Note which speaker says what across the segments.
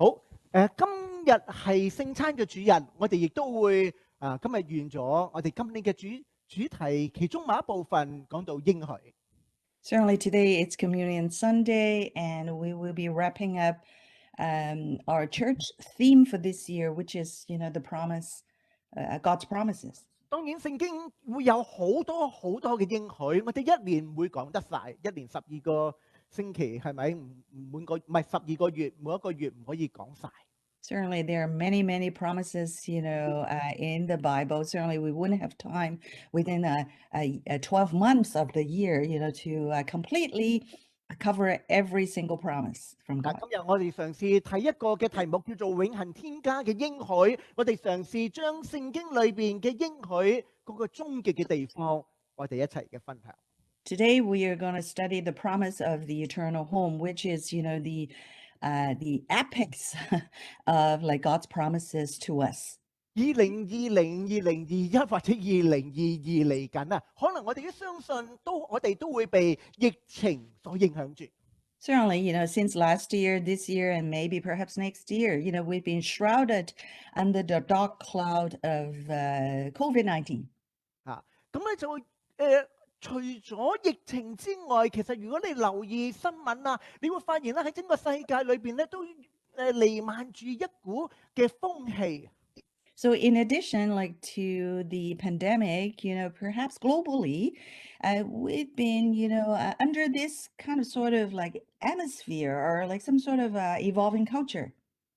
Speaker 1: 好，今日係聖餐嘅主日，我哋亦都會今日完咗我哋今年嘅主題，其中某一部分講到應許。
Speaker 2: Certainly today it's Communion Sunday, and we will be wrapping up our church theme for this year, which is, the promise, God's promises.
Speaker 1: 當然聖經會有好多好多嘅應許，我哋一年唔會講得晒，一年12個星期係咪？唔係12個月，每一個月唔可以講晒。
Speaker 2: Certainly, there are many, many promises, in the Bible. Certainly, we wouldn't have time within 12 months of the year, to completely cover every single promise from
Speaker 1: 今
Speaker 2: God.
Speaker 1: 日我哋嘗試睇一個嘅題目叫做永恆天家嘅應許，我哋嘗試將聖經裏邊嘅應許嗰個終極嘅地方，我哋一齊嘅分享。
Speaker 2: Today, we are going to study the promise of the eternal home, which is, the apex of like God's promises to us.
Speaker 1: 2020、2021或者2022嚟緊啊，可能我哋都相信我哋都會被疫情所影響住。
Speaker 2: Certainly, since last year, this year, and maybe perhaps next year, we've been shrouded under the dark cloud of COVID-19.
Speaker 1: 咁咧就除咗疫情之外，其實如果你留意新聞啊，你會發現咧喺整個世界裏邊咧都瀰漫住一股嘅風氣。
Speaker 2: So in addition, like to the pandemic, perhaps globally, we've been, under this kind of sort of like atmosphere or like some sort of evolving culture.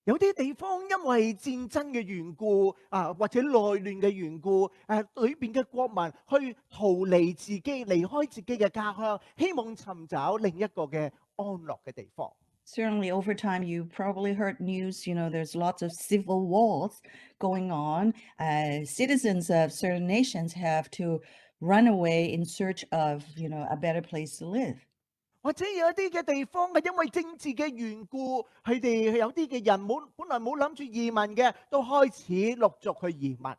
Speaker 1: 有啲地方因為戰爭嘅緣故或者內亂嘅緣故，裏邊嘅國民去逃離自己，離開自己嘅家鄉，希望尋找另一個嘅安樂嘅地方。
Speaker 2: Certainly, over time, you probably heard news, there's lots of civil wars going on. Citizens of certain nations have to run away in search of, a better place to live.
Speaker 1: 或者有一啲嘅地方係因為政治嘅緣故，佢哋有啲嘅人本來冇諗住移民嘅，都開始陸續去移民。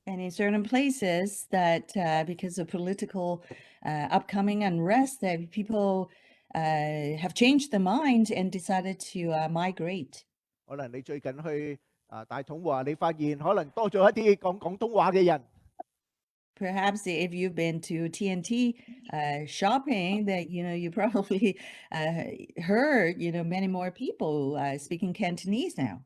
Speaker 2: And in certain places that because of political upcoming unrest, that people have changed their mind and decided to migrate.
Speaker 1: 可能你最近去大統華，你發現可能多咗一啲講廣東話嘅人。
Speaker 2: Perhaps if you've been to TNT shopping, that you probably heard many more people speaking Cantonese now.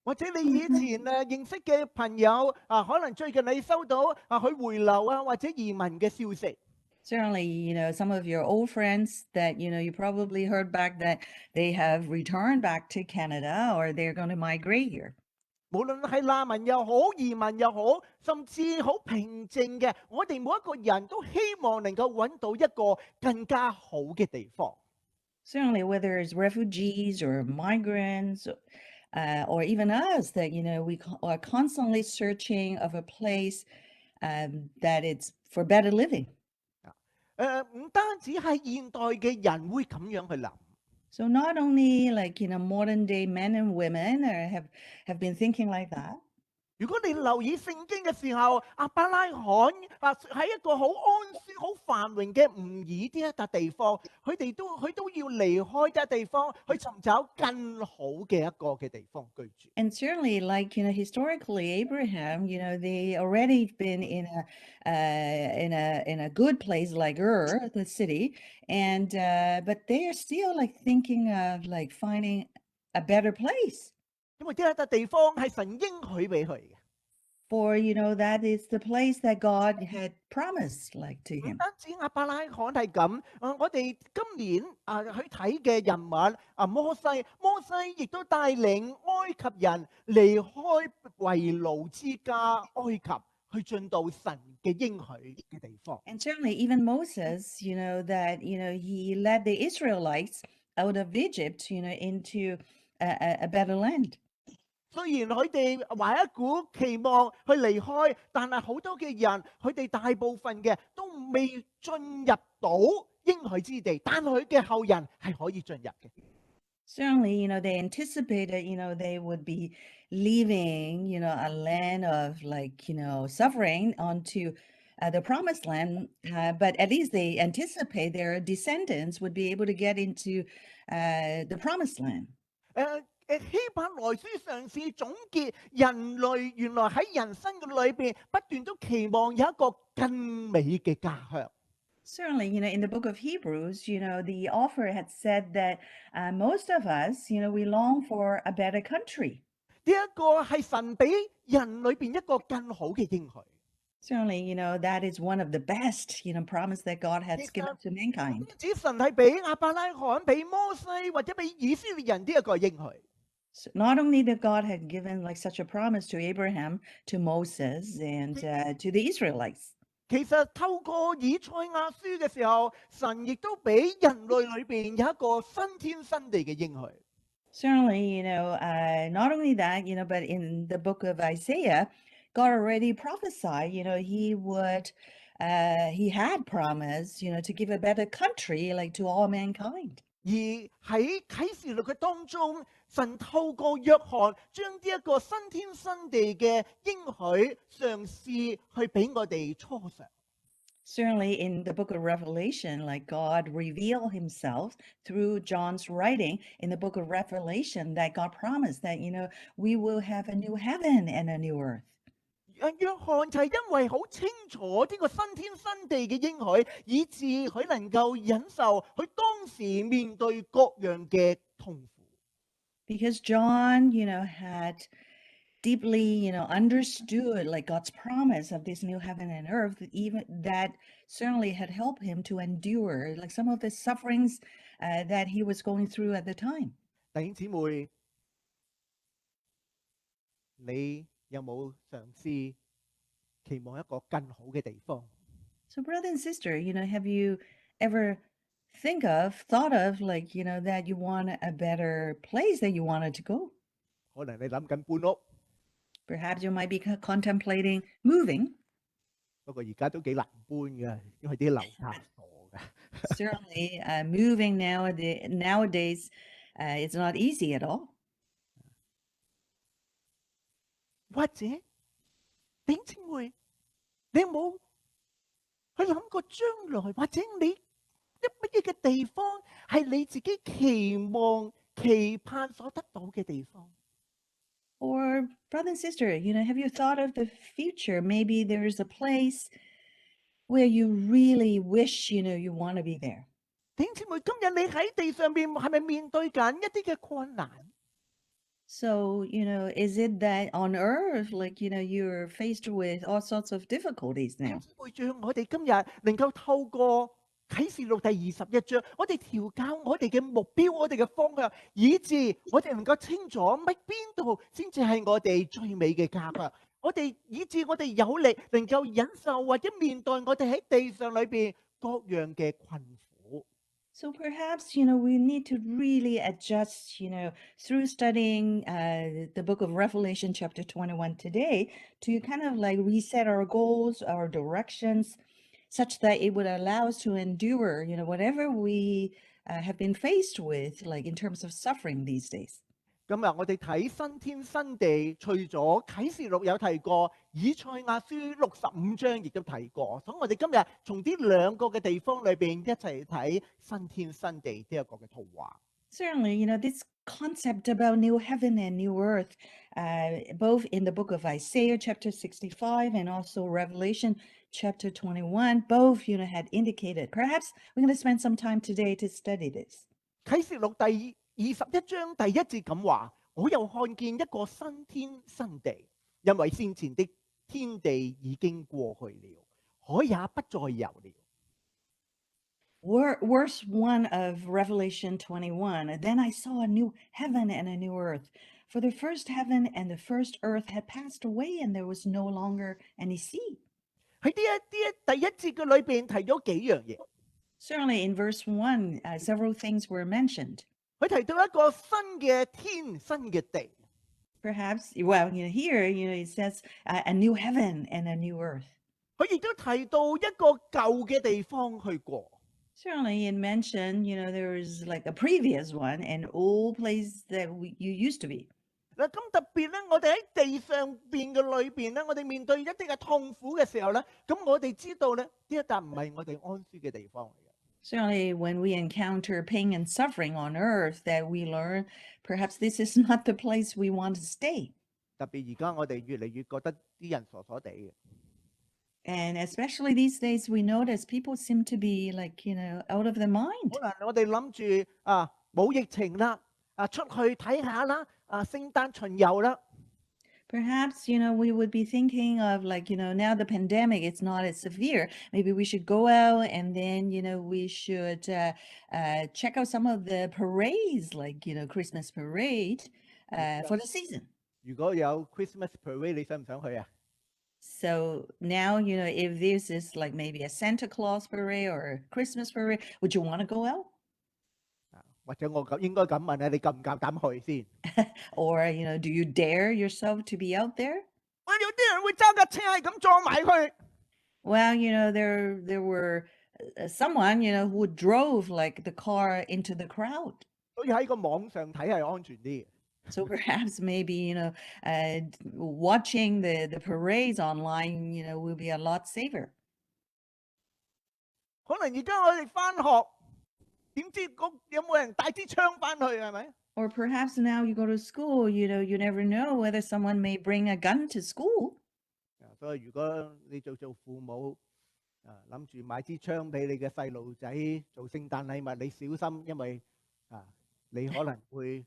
Speaker 1: 或者你以前認識嘅朋友可能最近你收到佢回流或者移民嘅消息。
Speaker 2: Certainly, some of your old friends that you probably heard back that they have returned back to Canada or they're going to migrate here.
Speaker 1: 無論係難民又好，移民又好，甚至好平靜嘅，我哋每一個人都希望能夠揾到一個更加好嘅地方。
Speaker 2: Certainly, whether it's refugees or migrants, or even us, that we are constantly searching of a place that it's for better living.
Speaker 1: 唔單止係現代嘅人會咁樣去諗。
Speaker 2: So not only like modern day men and women have been thinking like that.
Speaker 1: 如果你留意聖經嘅時候，亞伯拉罕喺一個好安舒、好繁榮嘅吾爾呢一笪地方，佢都要離開呢笪地方，去尋找更好嘅一個嘅地方居住。
Speaker 2: And certainly, like historically, Abraham, they already been in a good place like the city, and but they are still like thinking of like finding a better place.
Speaker 1: 因為呢一笪地方係神應許俾佢嘅。
Speaker 2: For that is the place that God had promised, like to
Speaker 1: 唔
Speaker 2: him.
Speaker 1: 單止亞伯拉罕係咁，我哋今年去睇嘅人物摩西亦都帶領埃及人離開為奴之家埃及，去進到神嘅應許嘅地方。
Speaker 2: And certainly, even Moses, that he led the Israelites out of Egypt, into a better land.
Speaker 1: 雖然佢哋懷一股期望去離開，但係好多嘅人，佢哋大部分嘅都未進入到應許之地，但係佢嘅後人係可以進入嘅。
Speaker 2: Certainly, they anticipated, they would be leaving, a land of like, suffering onto the promised land. But at least they anticipate their descendants would be able to get into the promised land.
Speaker 1: 希伯來書嘗試總結人類原來喺人生嘅裏邊不斷都期望有一個更美嘅家鄉。
Speaker 2: Certainly, in the book of Hebrews, the author had said that most of us, we long for a better country.
Speaker 1: 呢一個係神俾人裏邊一個更好嘅應許。
Speaker 2: Certainly, that is one of the best, promise that God has given to
Speaker 1: 唔
Speaker 2: mankind.
Speaker 1: 止神係俾亞伯拉罕、俾摩西或者俾以色列人呢一個應許。
Speaker 2: So not only that God had given like such a promise to Abraham, to Moses, and to the Israelites.
Speaker 1: 其實透過以賽亞書嘅時候，神亦都俾人類裏邊有一個新天新地嘅應許。
Speaker 2: Certainly, not only that, but in the book of Isaiah, God already prophesied, he had promised, to give a better country like to all mankind.
Speaker 1: 而喺啟示錄嘅當中，神透過約翰將呢一個新天新地嘅應許嘗試去俾我哋初嘗。
Speaker 2: Certainly in the book of Revelation, like God revealed himself through John's writing in the book of Revelation, that God promised that, we will have a new heaven and a new earth.
Speaker 1: 約翰就係因為好清楚呢個新天新地嘅應許，以致佢能夠忍受佢當時面對各樣嘅痛苦。
Speaker 2: Because John, had deeply, understood like God's promise of this new heaven and earth, even that certainly had helped him to endure like some of the sufferings that he was going through at the time.
Speaker 1: 弟兄姊妹，你有冇嘗試期望一個更好嘅地方？
Speaker 2: So brother and sister, have you ever thought of like, that you want a better place that you wanted to go?
Speaker 1: 可能你諗緊搬屋，
Speaker 2: Perhaps you might be contemplating moving.
Speaker 1: 不過而家都幾難搬嘅，因為啲樓價傻嘅。
Speaker 2: Certainly, moving nowadays, it's not easy at all.
Speaker 1: 或者弟兄姊妹，你有冇去諗過將來，或者你一乜嘢嘅地方係你自己期望、期盼所得到嘅地方？
Speaker 2: Or brother and sister, have you thought of the future? Maybe there's a place where you really wish, you want to be there.
Speaker 1: 弟兄姊妹，今日你喺地上邊係咪面對緊一啲嘅困難？
Speaker 2: So, is it that on earth, like, you're faced with all sorts of difficulties
Speaker 1: 弟
Speaker 2: now?
Speaker 1: 兄姊妹，讓我哋今日能夠透過啟示錄第21章，我哋調教我哋嘅目標，我哋嘅方向，以致我哋能夠清楚乜邊度先至係我哋最美嘅家鄉。以致我哋有力能夠忍受或者面對我哋喺地上裏邊各樣嘅困苦。
Speaker 2: So perhaps, we need to really adjust, through studying the book of Revelation chapter 21 today to kind of like reset our goals, our directions, such that it would allow us to endure, whatever we have been faced with, like in terms of suffering these days.
Speaker 1: 今日我哋睇新天新地，除咗啟示錄有提過，以賽亞書65章亦都提過，所以我哋今日從呢兩個嘅地方裏邊一齊睇新天新地呢一個嘅圖畫。
Speaker 2: Certainly, this concept about new heaven and new earth, both in the book of Isaiah chapter 65 and also Revelation chapter 21, both, had indicated. Perhaps we're going to spend some time today to study this.
Speaker 1: 啟示錄第21章第1節咁話：我又看見一個新天新地，因為先前的天地已經過去了，海也不再有了。
Speaker 2: Verse 1 of Revelation 21, Then I saw a new heaven and a new earth, for the first heaven and the first earth had passed away, and there was no longer any sea.
Speaker 1: 喺第一節嘅裏邊提咗幾樣嘢。
Speaker 2: Certainly in verse 1, several things were mentioned.
Speaker 1: 佢提到一個新嘅天、新嘅地。
Speaker 2: Perhaps, well, here, it says a new heaven and a new earth.
Speaker 1: 佢亦都提到一個舊嘅地方去過。
Speaker 2: Certainly, it mentioned, there was like a previous one, an old place that you used to be.
Speaker 1: 嗱，咁特別咧，我哋喺地上邊嘅裏邊咧，我哋面對一啲嘅痛苦嘅時候咧，咁我哋知道咧，呢一笪唔係我哋安舒嘅地方嚟嘅。
Speaker 2: Certainly, when we encounter pain and suffering on earth, that we learn perhaps this is not the place we want to stay.
Speaker 1: 特別而家我哋越嚟越覺得啲人傻傻地嘅，
Speaker 2: And especially these days, we notice people seem to be like, out of their
Speaker 1: 可
Speaker 2: mind.
Speaker 1: 能我哋諗住冇疫情啦，出去睇下啦，聖誕巡遊啦，
Speaker 2: Perhaps, we would be thinking of like, now the pandemic, it's not as severe. Maybe we should go out and then, we should check out some of the parades, like, Christmas parade for the season.
Speaker 1: 如果有 Christmas parade，你想唔想去啊？
Speaker 2: So now, if this is like maybe a Santa Claus parade or a Christmas parade, would you want to go out?
Speaker 1: 或者我應該咁問啊，你夠唔夠膽去先？
Speaker 2: Or, do you dare yourself to be out there?
Speaker 1: 有啲人會揸架車係咁撞埋去，
Speaker 2: Well, there were someone, who drove like the car into the crowd.
Speaker 1: 所以喺個網上睇係安全啲嘅。
Speaker 2: So perhaps maybe, watching the parades online, will be a lot safer.
Speaker 1: 可能而家我哋翻學，點知有冇人帶支槍翻去係咪？
Speaker 2: Or perhaps now you go to school, you never know whether someone may bring a gun to school.
Speaker 1: 所以如果你做父母，諗住買支槍俾你嘅細路仔做聖誕禮物，你小心，因為你可能會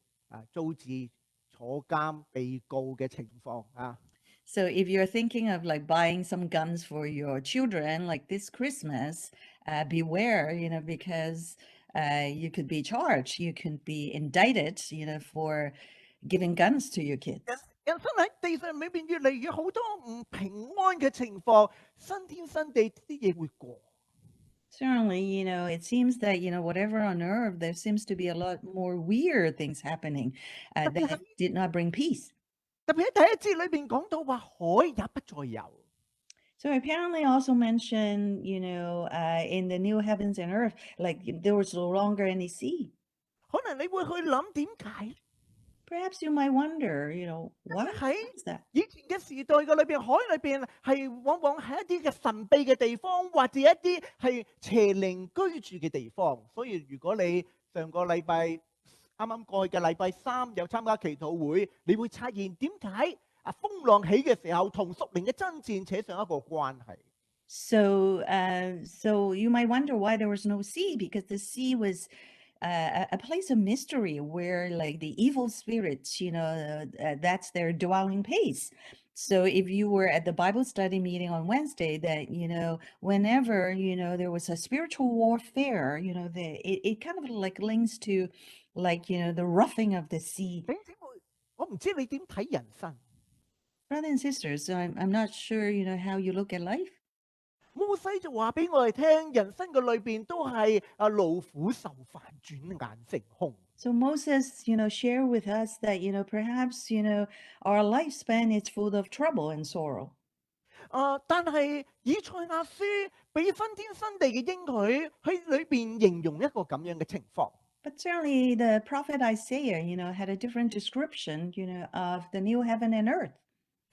Speaker 1: 遭致坐監被告嘅情況啊。
Speaker 2: So if you're thinking of like buying some guns for your children, like this Christmas, beware, because you could be charged, you could be indicted, for giving guns to your kids.
Speaker 1: 人生喺地上裏邊越嚟越好多唔平安嘅情況，新天新地啲嘢會過。
Speaker 2: Certainly, it seems that, whatever on earth, there seems to be a lot more weird things happening that did not bring peace.
Speaker 1: 特別喺第一節裏邊講到話海也不再有。
Speaker 2: So apparently also mentioned, in the new heavens and earth, like there was no longer any sea.
Speaker 1: 可能你會去諗點解？
Speaker 2: Perhaps you might wonder, why
Speaker 1: 喺
Speaker 2: is that?
Speaker 1: 以前嘅時代嘅裏邊，海裏邊係往往係一啲嘅神秘嘅地方，或者一啲係邪靈居住嘅地方。所以如果你上個禮拜啱啱過去嘅禮拜三有參加祈禱會，你會發現點解風浪起嘅時候同屬靈嘅爭戰扯上一個關係。
Speaker 2: So you might wonder why there was no sea, because the sea was a place of mystery where like the evil spirits, that's their dwelling place. So if you were at the Bible study meeting on Wednesday, that, whenever, there was a spiritual warfare, it kind of like links to like, the roughing of the sea.
Speaker 1: 弟兄姊妹，我唔知你點睇人生。
Speaker 2: Brothers and sisters, so I'm not sure, how you look at life.
Speaker 1: 摩西就話俾我哋聽，人生嘅裏邊都係勞苦受煩，轉眼成空。
Speaker 2: So Moses, share with us that, perhaps, our lifespan is full of trouble and sorrow.
Speaker 1: 但係以賽亞書俾新天新地嘅應許喺裏邊形容一個咁樣嘅情況。
Speaker 2: But certainly the prophet Isaiah, had a different description, of the new heaven and earth.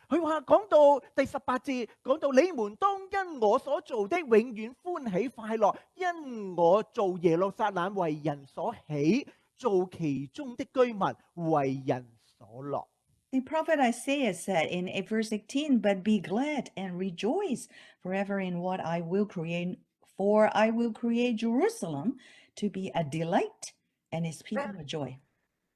Speaker 1: 佢話講到第18節，講到你們當因我所做的永遠歡喜快樂，因我做耶路撒冷為人所喜，做其中的居民為人所樂。
Speaker 2: The prophet Isaiah said in verse 18, "But be glad and rejoice forever in what I will create, for I will create Jerusalem to be a delight and its people a joy."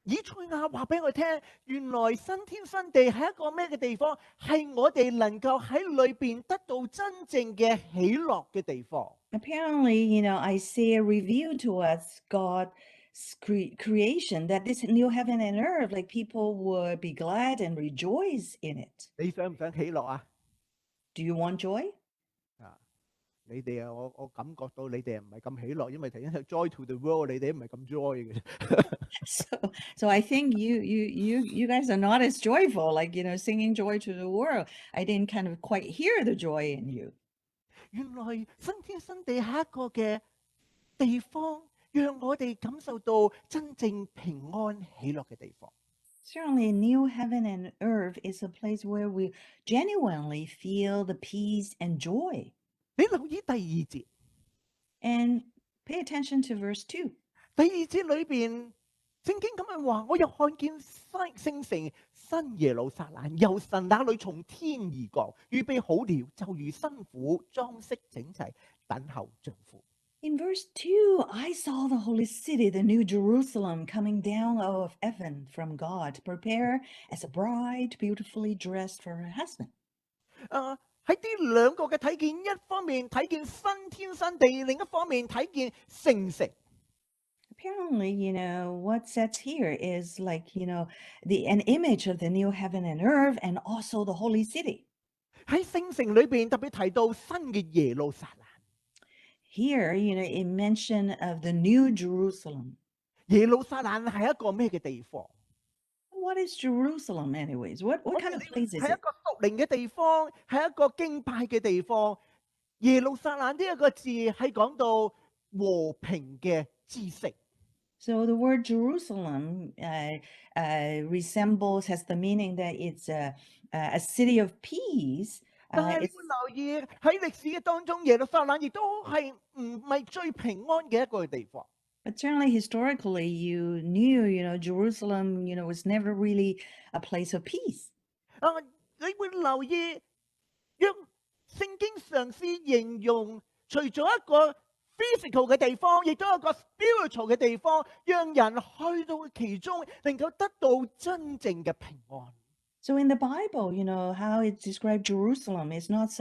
Speaker 1: 以賽亞話俾我聽，原來新天新地係一個咩嘅地方？係我哋能夠喺裏邊得到真正嘅喜樂嘅地方。
Speaker 2: Apparently, Isaiah revealed to us God's creation, that this new heaven and earth, like people would be glad and rejoice in it.
Speaker 1: 你想唔想喜樂啊？
Speaker 2: Do you want joy?
Speaker 1: 你哋啊，我感覺到你哋唔係咁喜樂，因為頭先係 joy to the world，你哋唔係咁 joy 嘅。
Speaker 2: So I think you guys are not as joyful, like, singing joy to the world. I didn't kind of quite hear the joy in you.
Speaker 1: 原來新天新地係一個嘅地方，讓我哋感受到真正平安喜樂嘅地方。
Speaker 2: Certainly, new heaven and earth is a place where we genuinely feel the peace and joy.
Speaker 1: 你留意第2節，
Speaker 2: And Pay attention to verse 2.
Speaker 1: 第二節裏邊，聖經咁樣話：我又看見聖城新耶路撒冷由神那裏從天而降，預備好了，就如新婦裝飾整齊，等候丈夫。
Speaker 2: In verse 2, I saw the holy city, the new Jerusalem, coming down out of heaven from God, prepare as a bride beautifully dressed for her husband.
Speaker 1: 喺呢兩個嘅睇見，一方面睇見新天新地，另一方面睇見聖城。
Speaker 2: Apparently, what sets here is like, an image of the new heaven and earth and also the holy city.
Speaker 1: 喺聖城裏邊特別提到新嘅耶路撒冷。
Speaker 2: Here, it mention of the new Jerusalem.
Speaker 1: 耶路撒冷係一個咩嘅地方？
Speaker 2: What is Jerusalem anyways? What kind of place is
Speaker 1: 係一
Speaker 2: it?
Speaker 1: 個屬靈嘅地方，係一個敬拜嘅地方。耶路撒冷呢一個字係講到和平嘅之城。
Speaker 2: So the word Jerusalem has the meaning that it's a city of peace.
Speaker 1: 但係你會留意喺歷史嘅當中，耶路撒冷亦都係唔係最平安嘅一個地方。
Speaker 2: But certainly historically, you knew, Jerusalem, was never really a place of peace.
Speaker 1: 你會留意，讓聖經嘗試形容，除咗一個 physical 嘅地方，亦都有一個 spiritual 嘅地方，讓人去到其中，能夠得到真正嘅平安。
Speaker 2: So in the Bible, how it's described Jerusalem is not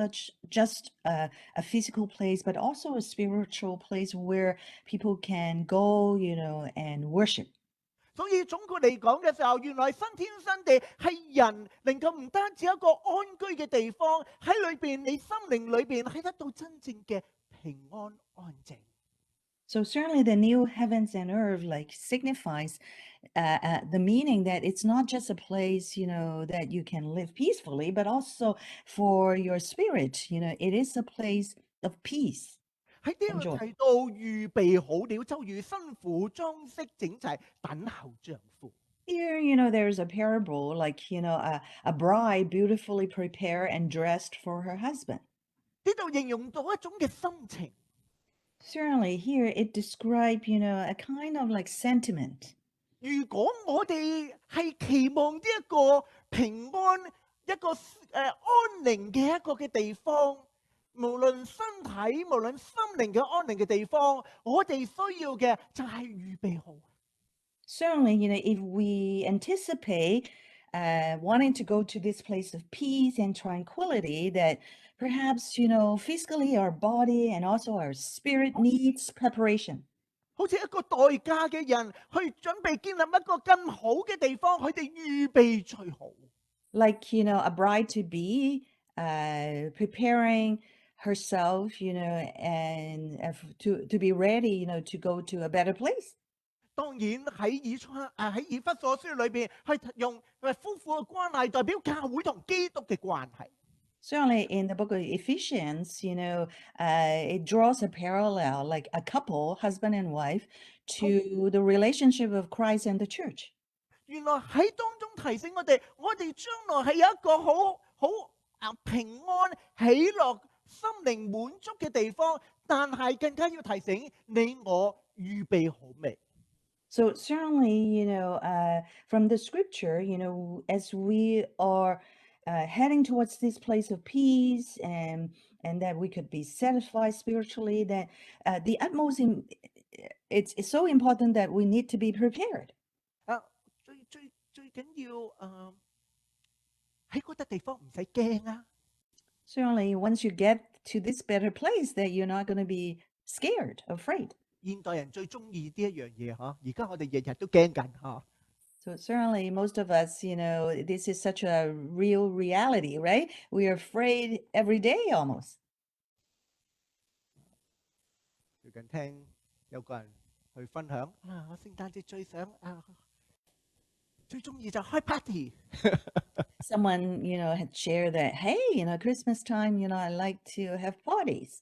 Speaker 2: just a physical place, but also a spiritual place where people can go, and worship.
Speaker 1: 所以總括嚟講嘅時候，原來新天新地係人能夠唔單止一個安居嘅地方，喺裏邊你心靈裏邊係得到真正嘅平安安靜。
Speaker 2: So certainly the new heavens and earth signifies the meaning that it's not just a place, that you can live peacefully, but also for your spirit, it is a place of peace.
Speaker 1: 喺呢度提到預備好了，就如新婦裝飾整齊，等候丈夫。
Speaker 2: Here, there's a parable a bride beautifully prepared and dressed for her husband.
Speaker 1: 呢度形容到一種嘅心情。
Speaker 2: Certainly, here it describes, a kind of sentiment.
Speaker 1: 如果我哋係期望呢一個平安、一個安寧嘅一個嘅地方，無論身體、無論心靈嘅安寧嘅地方，我哋需要嘅就係預備好。
Speaker 2: Certainly, if we anticipate wanting to go to this place of peace and tranquility, that perhaps, physically our body and also our spirit needs preparation.
Speaker 1: 好似一個代嫁嘅人去準備建立一個更好嘅地方，佢哋預備最好。
Speaker 2: Like, a bride to be preparing herself, and to be ready, to go to a better place.
Speaker 1: 當然喺以弗所書裏邊，係用夫婦嘅關係代表教會同基督嘅關係。
Speaker 2: Certainly in the book of Ephesians, it draws a parallel, like a couple, husband and wife, to the relationship of Christ and the church.
Speaker 1: 原來喺當中提醒我哋將來係有一個好平安、喜樂、心靈滿足嘅地方，但係更加要提醒你我預備好未？
Speaker 2: So certainly, from the scripture, as we are heading towards this place of peace and that we could be satisfied spiritually, that the utmost, it's so important that we need to be prepared.
Speaker 1: 最緊要喺嗰笪地方唔使驚啊！
Speaker 2: Certainly, once you get to this better place, that you're not going to be scared, afraid.
Speaker 1: 現代人最中意呢一樣嘢嗬，而家我哋日日都驚緊嗬。
Speaker 2: So certainly, most of us, this is such a real reality, right? We are afraid every day almost.
Speaker 1: 最近聽有個人去分享我聖誕節最中意就開 party。
Speaker 2: Someone, had shared that, hey, Christmas time, I like to have parties.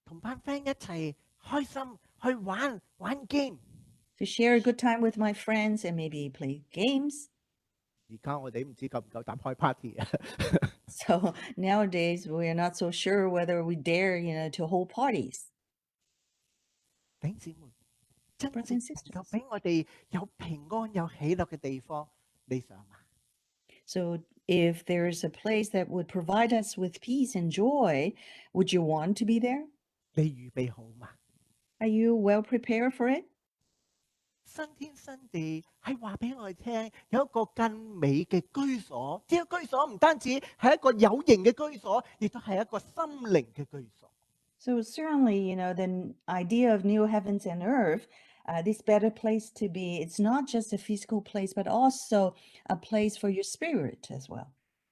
Speaker 1: 同班 friend 一齊開心去玩 game。
Speaker 2: To share a good time with my friends and maybe play games.
Speaker 1: 而家我哋唔知夠唔夠膽開 party 啊！
Speaker 2: So nowadays, we're not so sure whether we dare, to hold parties.
Speaker 1: 弟兄姊妹，真
Speaker 2: Brothers
Speaker 1: 正
Speaker 2: and
Speaker 1: 能
Speaker 2: sisters.
Speaker 1: 夠俾我哋有平安、有喜樂嘅地方，你想嗎？
Speaker 2: So if there's a place that would provide us with peace and joy, would you want to be there?
Speaker 1: 你預備好嗎？
Speaker 2: Are you well prepared for it?
Speaker 1: 新天新地係話俾我哋聽，有一個更美嘅居所。呢個居所唔單止係一個有形嘅居所，亦都係一個心靈嘅居所。
Speaker 2: So certainly, the idea of new heavens and earth, this better place to be, it's not just a physical place, but also a place for your spirit as well.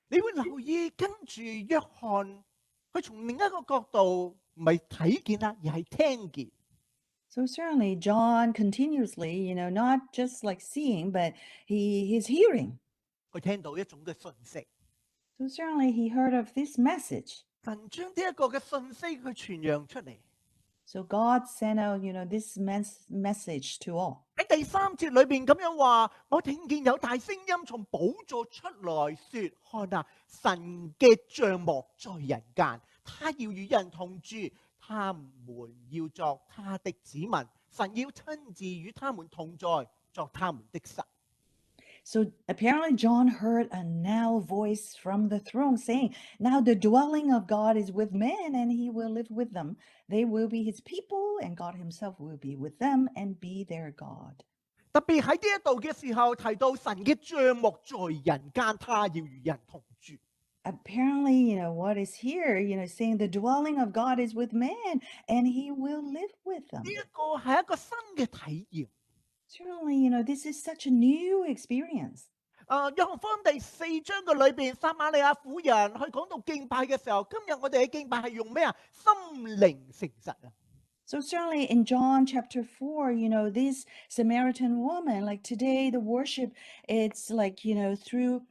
Speaker 1: 你會留意跟住約翰，佢從另一個角度唔係睇見啦，而係聽見。
Speaker 2: So certainly John continuously, not just like seeing, but he's hearing.
Speaker 1: 佢聽到一種嘅訊息，
Speaker 2: So certainly he heard of this message.
Speaker 1: 神將呢一個嘅訊息去傳揚出嚟。
Speaker 2: So God sent out, this message to all.
Speaker 1: 喺第3節裏邊咁樣話，我聽見有大聲音從寶座出來說：看啊，神嘅帳幕在人間，他要與人同住，他們要作他的子民，神要親自與他們同在，作他們的神。
Speaker 2: So apparently John heard a now voice from the throne saying, now the dwelling of God is with men and he will live with them. They will be his people and God himself will be with them and be their God.
Speaker 1: 特別喺呢一度嘅時候提到神嘅帳幕在人間，他要與人同住。
Speaker 2: Apparently, what is here, saying the dwelling of God is with man and he will live with them.
Speaker 1: 呢一個係一個新嘅體驗。
Speaker 2: Certainly, this is such a new experience.
Speaker 1: 約翰福音第4章嘅裏邊，撒瑪利亞婦人去講到敬拜嘅時候，今日我哋嘅敬拜係用咩啊？心靈誠實啊！
Speaker 2: So certainly in John chapter 4, this Samaritan woman, like today, the worship, it's like, through,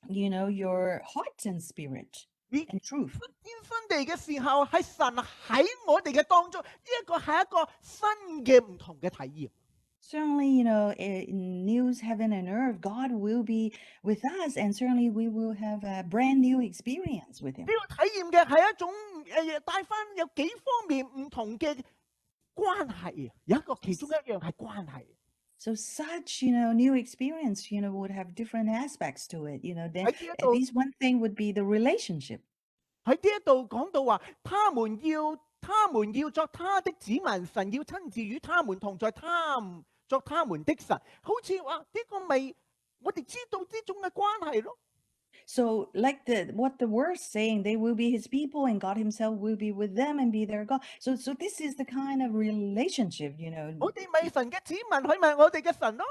Speaker 2: your heart and spirit and truth.
Speaker 1: 新天新地嘅時候，係神喺我哋嘅當中，呢一個係一個新嘅唔同嘅體驗。
Speaker 2: Certainly, in new heaven and earth, God will be with us, and certainly we will have a brand new experience with him.
Speaker 1: 呢個體驗嘅係一種帶翻有幾方面唔同嘅關係，有一個其中一樣係關係。
Speaker 2: So such, new experience, would have different aspects to it. Then
Speaker 1: 喺呢一
Speaker 2: at
Speaker 1: 度
Speaker 2: least one thing would be the relationship.
Speaker 1: 喺呢一度講到話，他們要作他的子民，神要親自與他們同在，作他們的神。好似話呢個咪我哋知道呢種嘅關係咯。
Speaker 2: So like what the word's saying, they will be his people and God himself will be with them and be their God. So this is the kind of relationship,
Speaker 1: 我哋咪神嘅子民，佢咪我哋嘅神咯。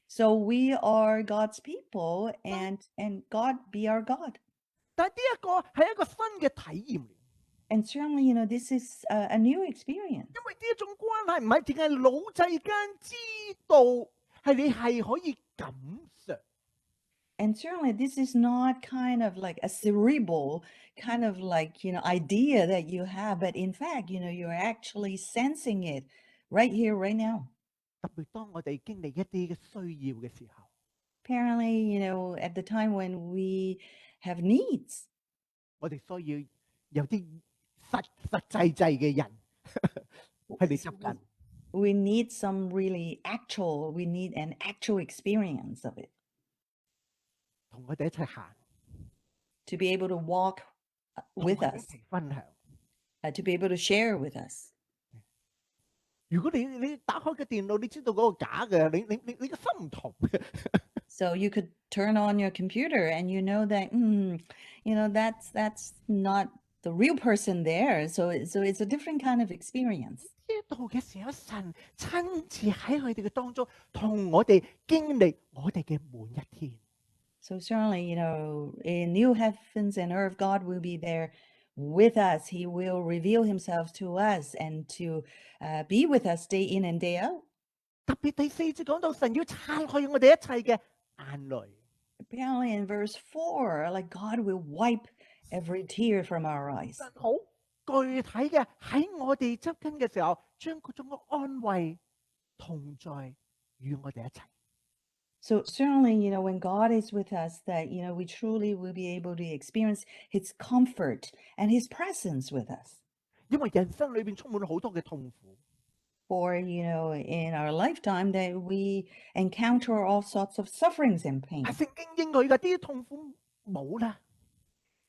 Speaker 2: So we are God's people and God be our God.
Speaker 1: 但係呢一個係一個新嘅體驗嚟，
Speaker 2: And certainly, this is a new experience.
Speaker 1: 因為呢一種關係唔係淨係腦際間知道，係你係可以感受。
Speaker 2: And certainly this is not kind of like a cerebral kind of like, idea that you have, but in fact, you're actually sensing it right here, right now.
Speaker 1: 特別當我哋經歷一啲嘅需要嘅時候，
Speaker 2: Apparently, at the time when we have needs,
Speaker 1: 我哋需要有啲實際嘅人喺你側近。
Speaker 2: we need some really actual, we need an actual experience of it
Speaker 1: 同我哋一齊行，
Speaker 2: to be able to walk
Speaker 1: 同
Speaker 2: with
Speaker 1: 我哋一
Speaker 2: us,
Speaker 1: 齊分享。
Speaker 2: to be able to share with us.
Speaker 1: 如果你打開個電腦，你知道嗰個假嘅，你個心唔同。
Speaker 2: So you could turn on your computer and you know that, that's not the real person there. So it's a different kind of experience.
Speaker 1: 呢度嘅時候，神親自喺佢哋嘅當中，同我哋經歷我哋嘅每一天。
Speaker 2: So certainly, in new heavens and earth, God will be there with us. He will reveal himself to us and to be with us day in and day out.
Speaker 1: 特別第4節講到神要擦去我哋一切嘅眼淚。
Speaker 2: Apparently in verse 4, like God will wipe every tear from our eyes.
Speaker 1: 神好具體嘅喺我哋側近嘅時候，將嗰種嘅安慰同在與我哋一齊。
Speaker 2: So certainly, when God is with us, that, we truly will be able to experience his comfort and his presence with us.
Speaker 1: 因為人生裏邊充滿好多嘅痛苦，
Speaker 2: for, in our lifetime that we encounter all sorts of sufferings and
Speaker 1: 係
Speaker 2: pain.
Speaker 1: 聖經應許嘅，啲痛苦冇啦。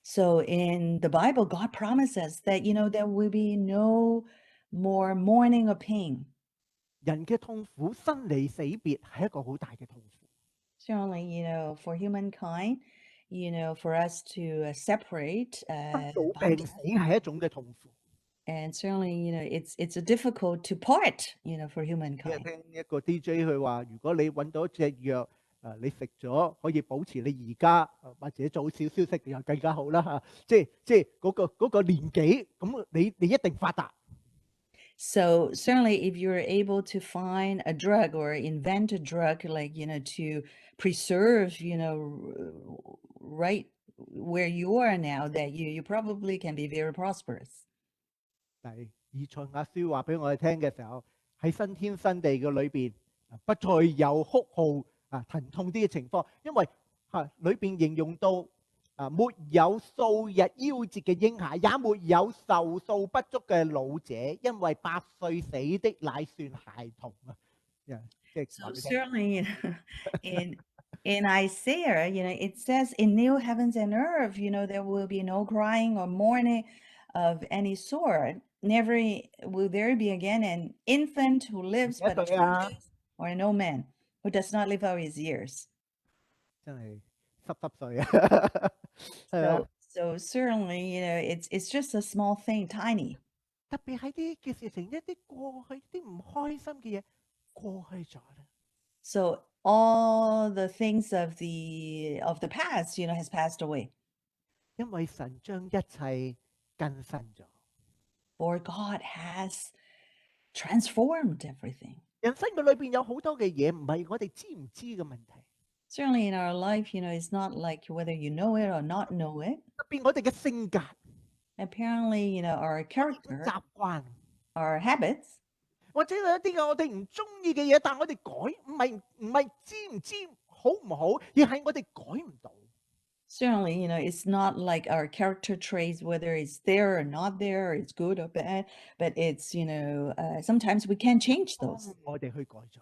Speaker 2: So in the Bible, God promised us that, there will be no more mourning or pain.
Speaker 1: 人嘅痛苦，生離死別係一個好大嘅痛苦。
Speaker 2: Certainly, for humankind, for us to separate
Speaker 1: 生老
Speaker 2: by
Speaker 1: 病死係一種嘅痛苦。
Speaker 2: and certainly, it's difficult to part, for
Speaker 1: 今日
Speaker 2: humankind.
Speaker 1: 聽一個 DJ 佢話，如果你揾到一隻藥，你食咗可以保持你而家或者早少少食又更加好啦嚇。即係嗰個年紀，咁你一定發達。
Speaker 2: So certainly, if you're able to find a drug or invent a drug, like, to preserve, right where you are now, that you probably can be very prosperous.
Speaker 1: 但係以賽亞書話俾我哋聽嘅時候，喺新天新地嘅裏邊，不再有哭號疼痛啲嘅情況，因為裏邊形容到沒有數日夭折嘅嬰孩，也沒有壽數不足嘅老者，因為8歲死的乃算孩童啊！即係
Speaker 2: So certainly, in Isaiah, it says, in new heavens and earth, there will be no crying or mourning of any sort. Never will there be again an infant who lives but 2 days, or no man who does not live out his years.
Speaker 1: 真係濕碎啊！
Speaker 2: So certainly, it's just a small thing, tiny.
Speaker 1: 特別係啲嘅事情，一啲過去啲唔開心嘅嘢過去咗啦。
Speaker 2: So all the things of the past, has passed away.
Speaker 1: 因為神將一切更新咗。
Speaker 2: For God has transformed everything.
Speaker 1: 人生嘅裏邊有好多嘅嘢，唔係我哋知唔知嘅問題。
Speaker 2: Certainly in our life, it's not like whether you know it or not know it.
Speaker 1: 特別我哋嘅性格、
Speaker 2: Apparently, our character,
Speaker 1: 習慣，
Speaker 2: our habits,
Speaker 1: 或者有一啲嘅我哋唔中意嘅嘢，但係我哋改，唔係知唔知好唔好，而係我哋改唔到。
Speaker 2: certainly, it's not like our character traits, whether it's there or not there, or it's good or bad, but it's, sometimes we can't change those.
Speaker 1: 我哋去改咗。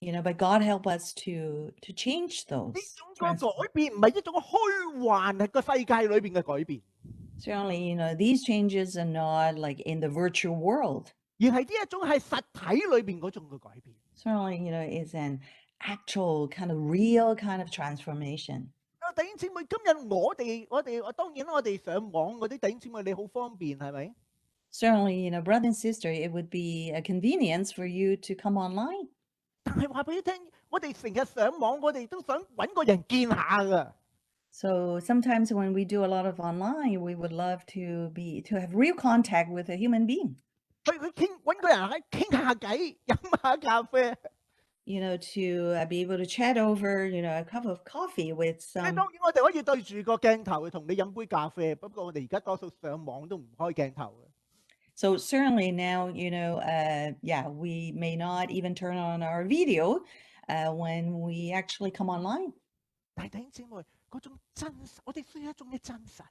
Speaker 2: But God help us to change
Speaker 1: 呢
Speaker 2: those.
Speaker 1: 種嘅改變唔係一種虛幻，係個世界裏邊嘅改變，
Speaker 2: Certainly, these changes are not like in the virtual world.
Speaker 1: 而係呢一種係實體裏邊嗰種嘅改變。
Speaker 2: Certainly, it's an actual kind of real kind of transformation.
Speaker 1: 弟兄姊妹，今日我哋當然我哋上網嗰啲弟兄姊妹你好方便係咪？
Speaker 2: Certainly, brother and sister, it would be a convenience for you to come online.
Speaker 1: 但係話俾你聽，我哋成日上網，我哋都想揾個人見下㗎。
Speaker 2: So sometimes when we do a lot of online, we would love to have real contact with a human being.
Speaker 1: 去揾個人喺傾下偈，飲下咖啡。
Speaker 2: To be able to chat over, a cup of coffee with
Speaker 1: 即係
Speaker 2: some.
Speaker 1: 當然我哋可以對住個鏡頭去同你飲杯咖啡，不過我哋而家多數上網都唔開鏡頭嘅。
Speaker 2: So certainly now, we may not even turn on our video when we actually come online.
Speaker 1: 但係弟兄姊妹嗰種真實，我哋需要一種嘅真實。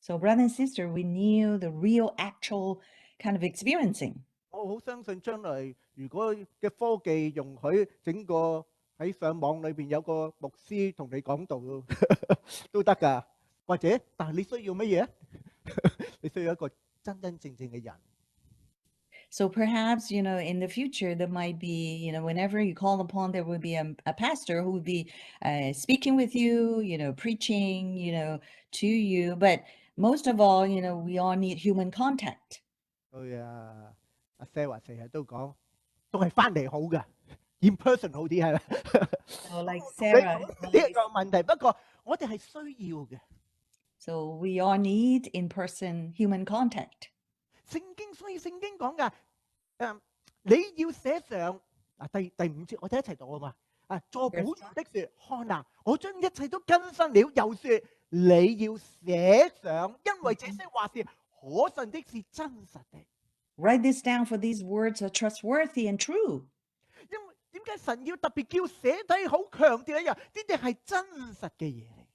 Speaker 2: So brother and sister, we need the real, actual kind of experiencing.
Speaker 1: 我好相信將來如果嘅科技容許整個喺上網裏邊有個牧師同你講道都得㗎，或者但係你需要乜嘢？你需要一個真真正正嘅人。
Speaker 2: So perhaps, in the future, there might be, whenever you call upon, there would be a pastor who would be speaking with you, preaching, to you. But most of all, we all need human contact.
Speaker 1: 對啊，阿 Sarah 成日都講，都係翻嚟好㗎，in person 好啲係咪？
Speaker 2: So like
Speaker 1: 你
Speaker 2: Sarah,
Speaker 1: 講呢一個問題，不過我哋係需要嘅。
Speaker 2: so we all need in-person human contact.
Speaker 1: 所以聖經講㗎，你要寫上第5節，我哋一齊讀啊嘛。坐寶座的説：看啊，我將一切都更新了。又説你要寫上，因為這些話是可信的，是真實的。
Speaker 2: Write this down, for these words are trustworthy and true.
Speaker 1: 因為點解神要特別叫寫低，好強調一樣，呢啲係真實嘅嘢嚟。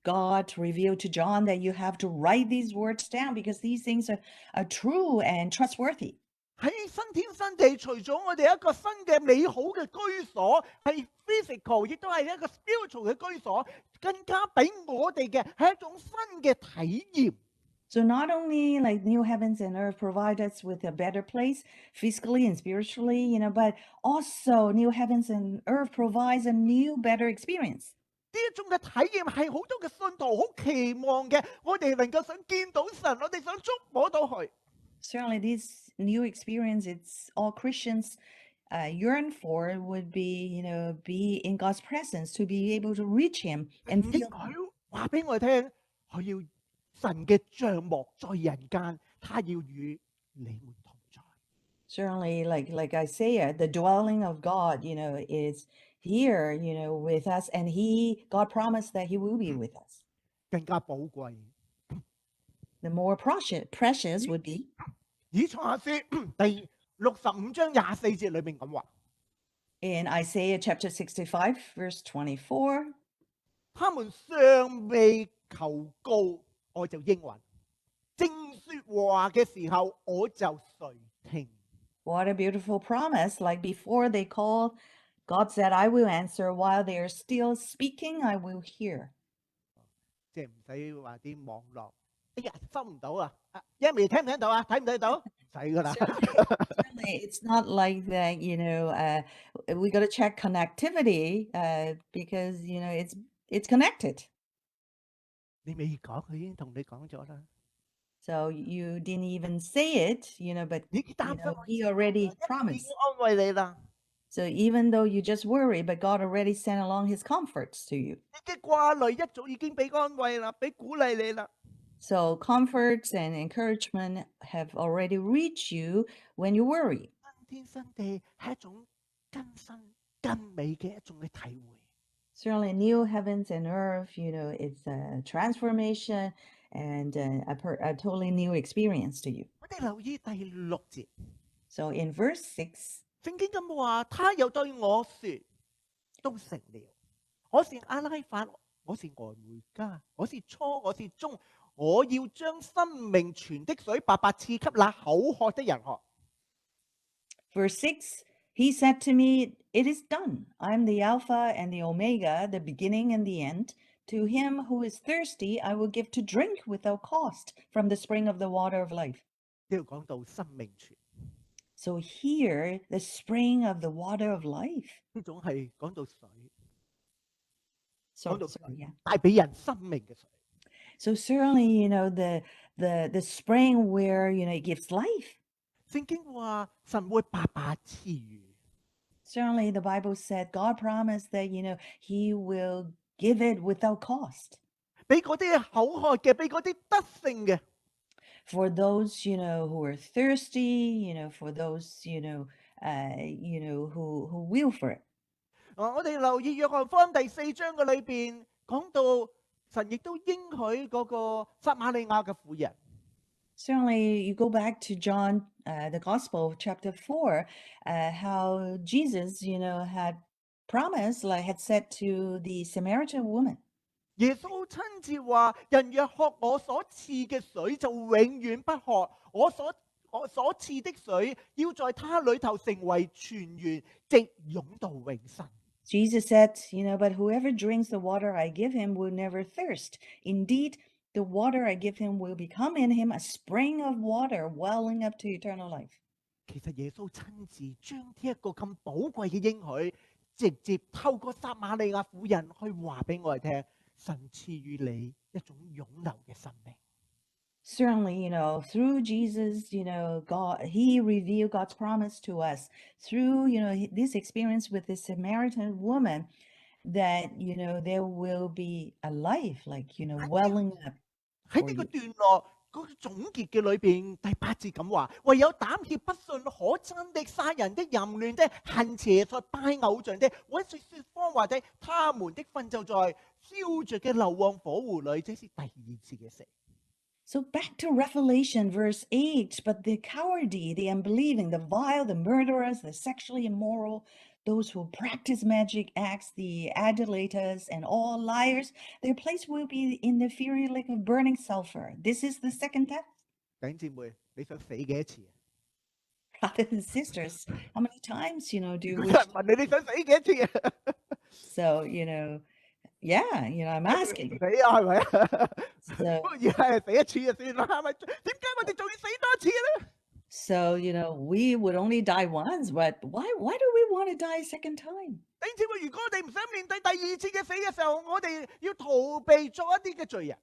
Speaker 2: God revealed to John that you have to write these words down because these things are true and trustworthy.
Speaker 1: 喺新天新地，除咗我哋一個新嘅美好嘅居所，係 physical，亦都係一個 spiritual 嘅居所，更加俾我哋嘅係一種新嘅體驗。
Speaker 2: So not only like new heavens and earth provide us with a better place physically and spiritually, but also new heavens and earth provides a new, better experience.
Speaker 1: 呢一種嘅體驗係好多嘅信徒好期望嘅，我哋能夠想見到神，我哋想觸摸到佢。
Speaker 2: Certainly, this new experience, it's all Christians yearn for would be, be in God's presence, to be able to reach Him and feel Him.
Speaker 1: 佢話俾我聽，佢要神嘅帳幕在人間，他要與你們同在。
Speaker 2: Certainly, like Isaiah, the dwelling of God, is here, with us, and God promised that He will be with us.
Speaker 1: 更加寶貴。
Speaker 2: The more precious would be.
Speaker 1: 以賽亞書第65章24節裏面咁話。
Speaker 2: In Isaiah chapter 65, verse 24,
Speaker 1: 他們尚未求告，我就應允；正說話嘅時候，我就垂聽。
Speaker 2: what a beautiful promise. Like before they called, God said, I will answer. While they are still speaking, I will hear.
Speaker 1: 即係唔使話啲網絡，哎呀收唔到啊！Yami 聽唔聽到啊？睇唔睇到？唔使噶啦。
Speaker 2: Certainly, it's not like that, we got to check connectivity because, it's connected.
Speaker 1: 你未講，佢已經同你講咗啦。
Speaker 2: So you didn't even say it, but
Speaker 1: 你擔心我
Speaker 2: He already
Speaker 1: 已經
Speaker 2: promised.
Speaker 1: 安慰你啦。
Speaker 2: So even though you just worry, but God already sent along His comforts to you.
Speaker 1: 你嘅掛慮一早已經俾安慰啦，俾鼓勵你啦。
Speaker 2: So comforts and encouragement have already reached you when you worry.
Speaker 1: 新天新地係一種更新更美嘅一種嘅體會。
Speaker 2: Certainly, new heavens and earth, it's a transformation and a totally new experience to you.
Speaker 1: 我哋留意第6節。
Speaker 2: So in verse 6,
Speaker 1: 聖經咁話，他又對我說：都成了。我是阿拉法，我是俄梅加，我是初，我是終。我要將生命泉的水白白賜給那口渴的人喝。
Speaker 2: verse 6, He said to me, it is done. I am the Alpha and the Omega, the beginning and the end. To him who is thirsty, I will give to drink without cost from the spring of the water of life.
Speaker 1: 呢度講到生命泉，
Speaker 2: So here, the spring of the water of life.
Speaker 1: 呢種係講到水，
Speaker 2: So,
Speaker 1: 講到
Speaker 2: sorry, yeah.
Speaker 1: 帶俾人生命嘅水。
Speaker 2: So certainly, the spring where, it gives life.
Speaker 1: 聖經話神會白白賜予，
Speaker 2: Certainly, the Bible said God promised that, He will give it without cost
Speaker 1: 俾嗰啲口渴嘅，俾嗰啲得勝嘅。
Speaker 2: for those, who are thirsty, for those, who will for it.
Speaker 1: 我哋留意約翰福音第4章嘅裏邊講到神亦都應許嗰個撒瑪利亞嘅婦人。
Speaker 2: Certainly, you go back to John, the Gospel, chapter 4, how Jesus, had promised, had said to the Samaritan woman.
Speaker 1: 耶穌親自話：人若喝我所賜嘅水，就永遠不渴。我所賜的水，要在他裏頭成為泉源，直湧到永生。
Speaker 2: Jesus said, but whoever drinks the water I give him will never thirst. Indeed, the water I give him will become in him a spring of water welling up to eternal life.
Speaker 1: 其實耶穌親自將呢一個咁寶貴嘅應許，直接透過撒瑪利亞婦人去話俾我哋聽，神賜予你一種湧流嘅生命。
Speaker 2: Certainly, through Jesus, God, He revealed God's promise to us through, this experience with the Samaritan woman that, there will be a life, welling up
Speaker 1: 喺
Speaker 2: for
Speaker 1: 呢個
Speaker 2: you.
Speaker 1: 段落嗰個總結嘅裏邊，第8節咁話：唯有膽怯不信、可憎的、殺人的、淫亂的、行邪術、拜偶像的、或者說謊話的，他們的分就在燒着嘅硫磺火湖裏。這是第2次嘅死。
Speaker 2: So back to Revelation, verse 8, but the cowardly, the unbelieving, the vile, the murderers, the sexually immoral, those who practice magic acts, the idolaters, and all liars, their place will be in the fiery lake of burning sulfur. This is the second death.
Speaker 1: 弟兄姊妹，你想死幾多次啊？
Speaker 2: Brothers and sisters, how many times, do
Speaker 1: 如
Speaker 2: you
Speaker 1: 果有
Speaker 2: wish?
Speaker 1: 人問你，你想死幾多次啊？
Speaker 2: So, yeah, I'm
Speaker 1: 死
Speaker 2: asking.
Speaker 1: 啊，係咪啊？So, 不過而係死一次就算啦，係咪？點解我哋仲要死多次咧？
Speaker 2: so, we would only die once, but why do we want to die a second time?
Speaker 1: 弟兄姊妹，如果我哋唔想面對第二次嘅死嘅時候，我哋要逃避做一啲嘅罪人。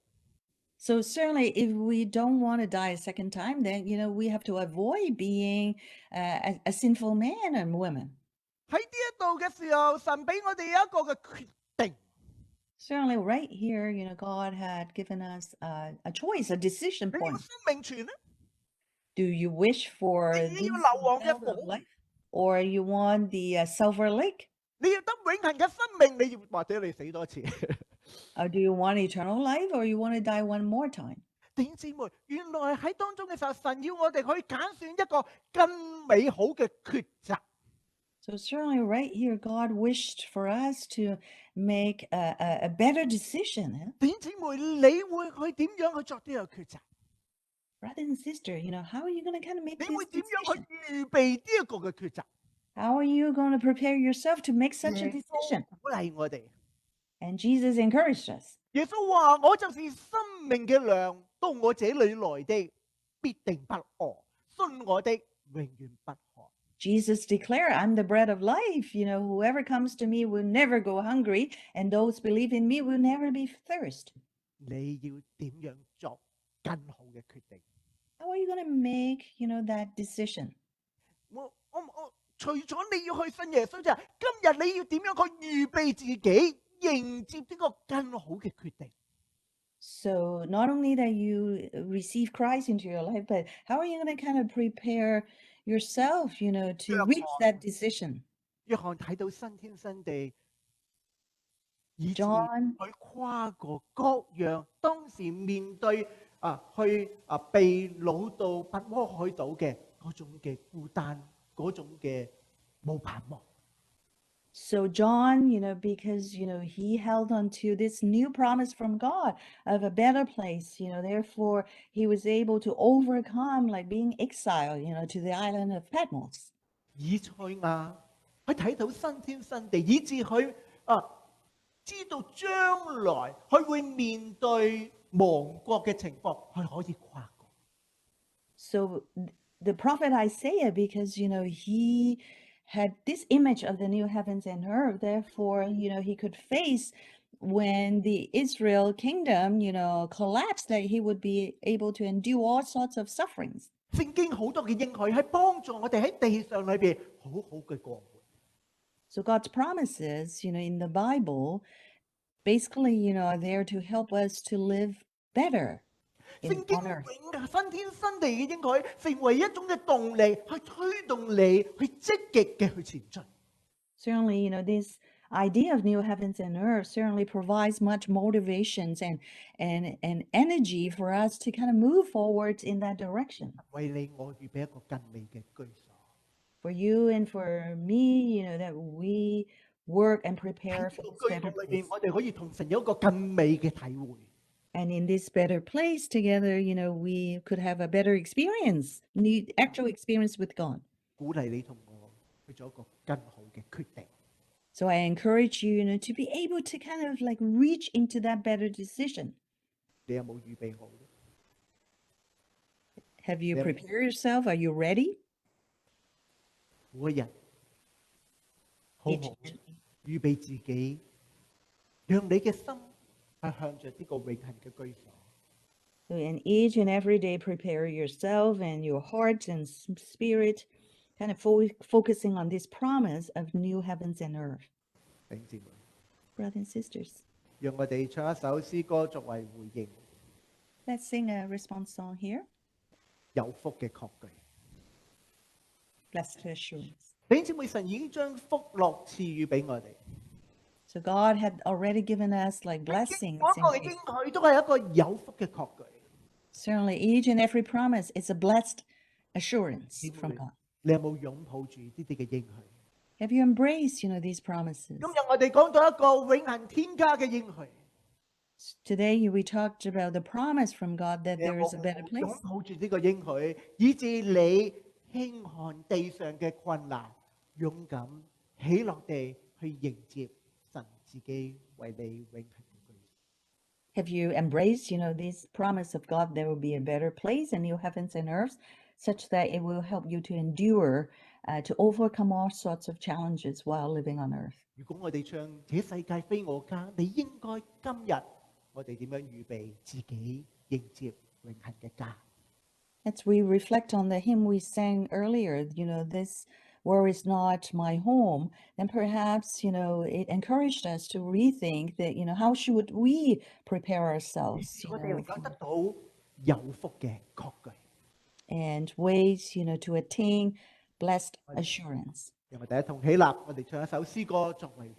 Speaker 2: So certainly, if we don't want to die a second time, then, we have to avoid being a sinful man and woman.
Speaker 1: 喺呢一度嘅時候，神俾我哋有一個嘅決定。
Speaker 2: Certainly, right here, God had given us a choice, a decision
Speaker 1: 你要
Speaker 2: point.
Speaker 1: 生命泉咧，
Speaker 2: Do you wish for
Speaker 1: 你
Speaker 2: this
Speaker 1: 要硫磺嘅
Speaker 2: well of
Speaker 1: 火，
Speaker 2: life, or you want the silver lake,
Speaker 1: 你要得永恆嘅生命，你要或者你死多次。
Speaker 2: or do you want eternal life, or you want to die one more time?
Speaker 1: 弟兄姊妹，原來喺當中嘅時候，神要我哋去揀選一個更美好嘅抉擇。
Speaker 2: So certainly, right here, God wished for us to make a better decision.
Speaker 1: 弟兄姊妹，你會去點樣去作呢個抉擇？
Speaker 2: Brother and sister, how are you going to kind of make
Speaker 1: 你
Speaker 2: this
Speaker 1: 會點樣
Speaker 2: decision?
Speaker 1: 去預備呢一個嘅抉擇？
Speaker 2: How are you going to prepare yourself to make such a
Speaker 1: 耶穌
Speaker 2: decision?
Speaker 1: 鼓勵我哋。
Speaker 2: And Jesus encouraged us.
Speaker 1: 耶穌話：我就是生命嘅糧，到我這裏來的必定不餓，信我的永遠不渴。
Speaker 2: Jesus declared, I'm the bread of life. Whoever comes to me will never go hungry, and those believe in me will never be thirsty.
Speaker 1: 你要點樣作更好嘅決定？
Speaker 2: How are you going to make, that decision?
Speaker 1: 我除咗你要去信耶穌，就係今日你要點樣去預備自己，迎接呢個更好嘅決定？
Speaker 2: So not only that you receive Christ into your life, but how are you going to kind of prepare yourself, to reach that decision?
Speaker 1: 約翰睇到新天新地，以致
Speaker 2: John
Speaker 1: 佢跨過各樣當時面對去被擄到拔摩海島嘅嗰種嘅孤單，嗰種嘅冇盼望。
Speaker 2: So John, because, he held on to this new promise from God of a better place, therefore he was able to overcome like being exiled, to the island of Patmos.
Speaker 1: 以賽亞佢睇到新天新地，以致佢知道將來佢會面對亡國嘅情況，佢可以跨過。
Speaker 2: So the prophet Isaiah, because, he had this image of the new heavens and earth, therefore, he could face when the Israel kingdom, collapsed, that he would be able to endure all sorts of sufferings.
Speaker 1: 聖經好多嘅應許係幫助我哋喺地上裏邊好好嘅過活。
Speaker 2: So God's promises, in the Bible, basically, are there to help us to live better
Speaker 1: 聖經
Speaker 2: on earth.
Speaker 1: 永新天新地嘅應許，成為一種嘅動力，去推動你去積極嘅去前進。
Speaker 2: Certainly, this idea of new heavens and earth certainly provides much motivations and energy for us to kind of move forward in that direction.
Speaker 1: 為你我預備一個更美嘅居所。
Speaker 2: For you and for me, that we work and
Speaker 1: 喺
Speaker 2: prepare
Speaker 1: 呢
Speaker 2: for
Speaker 1: 個
Speaker 2: this
Speaker 1: 居
Speaker 2: better
Speaker 1: 所裏邊，
Speaker 2: place.
Speaker 1: 我哋可以同神有一個更美嘅體會。
Speaker 2: And in this better place together, we could have a better experience, actual experience with God.
Speaker 1: 鼓勵你同我去做一個更好嘅決定。
Speaker 2: So I encourage you, to be able to kind of like reach into that better decision.
Speaker 1: 你有冇預備好咧？
Speaker 2: Have you
Speaker 1: Yeah.
Speaker 2: prepared yourself? Are you ready?
Speaker 1: 每一日好好預備自己，讓你嘅心係向着呢個永恆嘅居所。
Speaker 2: So in each and every day, prepare yourself and your heart and spirit, kind of focusing on this promise of new heavens and earth.
Speaker 1: 弟兄姊妹，
Speaker 2: Brothers and sisters,
Speaker 1: 讓我哋唱一首詩歌作為回應。
Speaker 2: let's sing a response song here.
Speaker 1: 有福嘅確據。
Speaker 2: Blessed assurance.
Speaker 1: 弟兄姊妹，神已經將福樂賜予俾我哋。
Speaker 2: So God had already given us like blessings.
Speaker 1: 嗰個嘅應許都係一個有福嘅確據。
Speaker 2: Certainly, each and every promise is a blessed assurance
Speaker 1: 姊妹
Speaker 2: from God.
Speaker 1: 你有冇擁抱住呢啲嘅應許？
Speaker 2: Have you embraced, these promises?
Speaker 1: 今日我哋講到一個永恆天家嘅應許。
Speaker 2: Today, we talked about the promise from God that
Speaker 1: 你有
Speaker 2: there
Speaker 1: 冇
Speaker 2: is a better
Speaker 1: 擁
Speaker 2: place.
Speaker 1: 抱住呢個應許，以致你輕看地上嘅困難，勇敢喜樂地去迎接神自己為你永恆嘅居所。
Speaker 2: Have you embraced, this promise of God, there will be a better place, a new heavens and earths, such that it will help you to endure, to overcome all sorts of challenges while living on earth?
Speaker 1: 如果我哋唱這世界非我家，你應該今日我哋點樣預備自己迎接永恆嘅家？
Speaker 2: As we reflect on the hymn we sang earlier, this world is not my home, then perhaps, it encouraged us to rethink that, how should we prepare ourselves,
Speaker 1: 我哋能夠得到有福嘅確據。
Speaker 2: and ways, to attain blessed assurance.
Speaker 1: 讓我哋一同起立，我哋唱一首詩歌作為